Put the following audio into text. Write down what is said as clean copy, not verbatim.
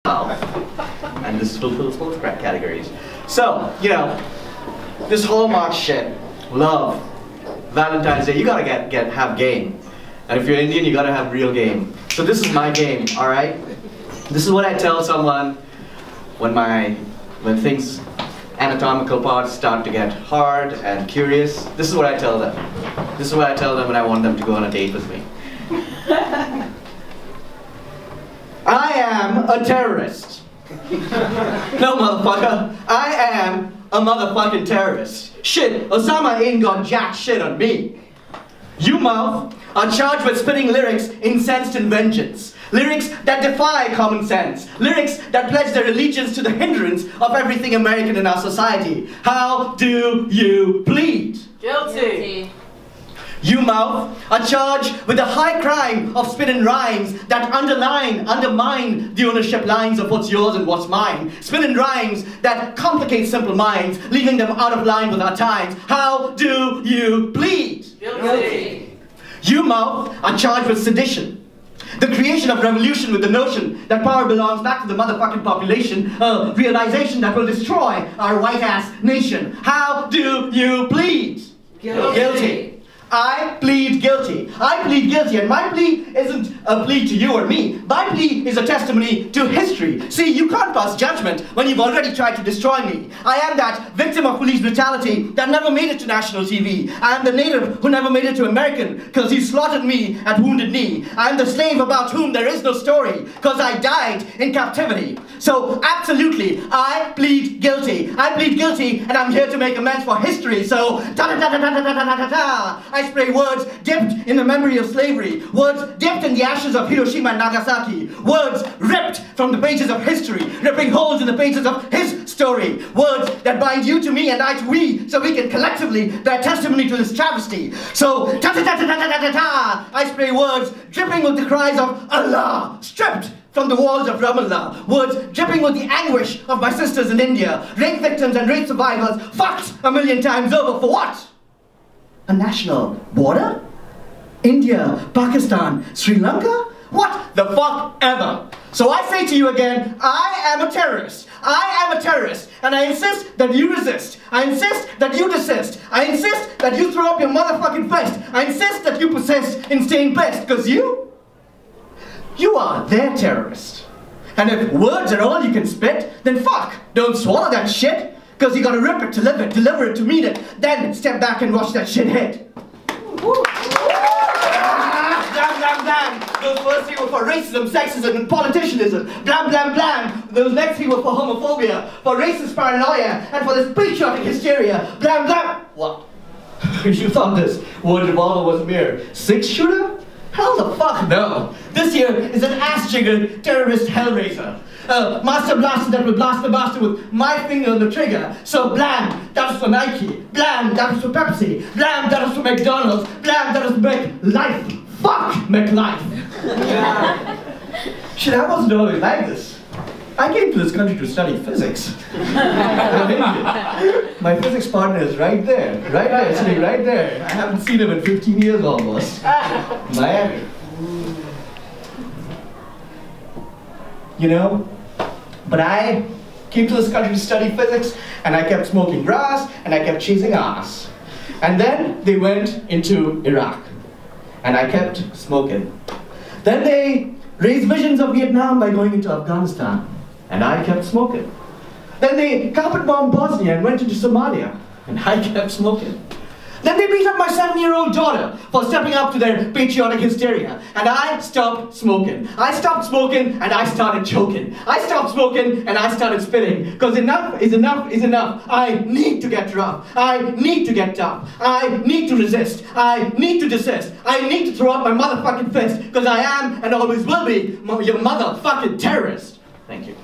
And this fulfills both categories. So, you know, this Hallmark shit, love, Valentine's Day, you gotta have game. And if you're Indian, you gotta have real game. So this is my game, alright? This is what I tell someone when things, anatomical parts start to get hard and curious. This is what I tell them. This is what I tell them when I want them to go on a date with me. I am a terrorist. No, motherfucker. I am a motherfucking terrorist. Shit, Osama ain't got jack shit on me. You, mouth, are charged with spitting lyrics incensed in vengeance. Lyrics that defy common sense. Lyrics that pledge their allegiance to the hindrance of everything American in our society. How do you plead? Guilty. You, mouth, are charged with the high crime of spinning rhymes that undermine the ownership lines of what's yours and what's mine. Spinning rhymes that complicate simple minds, leaving them out of line with our times. How do you plead? Guilty. You, mouth, are charged with sedition. The creation of revolution with the notion that power belongs back to the motherfucking population, a realization that will destroy our white-ass nation. How do you plead? Guilty. I plead guilty. I plead guilty, and my plea isn't a plea to you or me. My plea is a testimony to history. See, you can't pass judgment when you've already tried to destroy me. I am that victim of police brutality that never made it to national TV. I am the native who never made it to American because he slaughtered me at Wounded Knee. I am the slave about whom there is no story because I died in captivity. So, absolutely, I plead guilty. I plead guilty, and I'm here to make amends for history. So, ta-da-da-da-da-da-da-da-da. I spray words dipped in the memory of slavery, words dipped in the ashes of Hiroshima and Nagasaki, words ripped from the pages of history, ripping holes in the pages of his story, words that bind you to me and I to we, so we can collectively bear testimony to this travesty. So, ta-ta-ta-ta-ta-ta-ta, I spray words dripping with the cries of Allah, stripped from the walls of Ramallah, words dripping with the anguish of my sisters in India, rape victims and rape survivors, fucked 1,000,000 times over for what? A national border? India, Pakistan, Sri Lanka? What the fuck ever? So I say to you again, I am a terrorist. I am a terrorist, and I insist that you resist. I insist that you desist. I insist that you throw up your motherfucking fist. I insist that you persist in staying pissed, because you are their terrorist. And if words are all you can spit, then fuck, don't swallow that shit. Because you gotta rip it to live it, deliver it to mean it, then step back and watch that shit hit. Blam, blam, blam. Those first three were for racism, sexism, and politicianism. Blam, blam, blam. Those next three were for homophobia, for racist paranoia, and for this patriotic hysteria. Blam, blam. What? You thought this word revolver was a mere 6-shooter? Hell the fuck no. This here is an ass-jiggered terrorist hellraiser. Master blaster that will blast the master with my finger on the trigger. So blam, that was for Nike. Blam, that was for Pepsi. Blam, that was for McDonald's. Blam, that was McLife. Fuck McLife. Shit, I wasn't always like this. I came to this country to study physics. My physics partner is right there, sitting right there. I haven't seen him in 15 years almost. Miami. You know, but I came to this country to study physics, and I kept smoking grass, and I kept chasing ass. And then they went into Iraq, and I kept smoking. Then they raised visions of Vietnam by going into Afghanistan, and I kept smoking. Then they carpet bombed Bosnia and went into Somalia, and I kept smoking. Then they beat up my 7-year-old daughter for stepping up to their patriotic hysteria. And I stopped smoking. I stopped smoking and I started choking. I stopped smoking and I started spitting. Because enough is enough is enough. I need to get rough. I need to get tough. I need to resist. I need to desist. I need to throw up my motherfucking fist. Because I am and always will be your motherfucking terrorist. Thank you.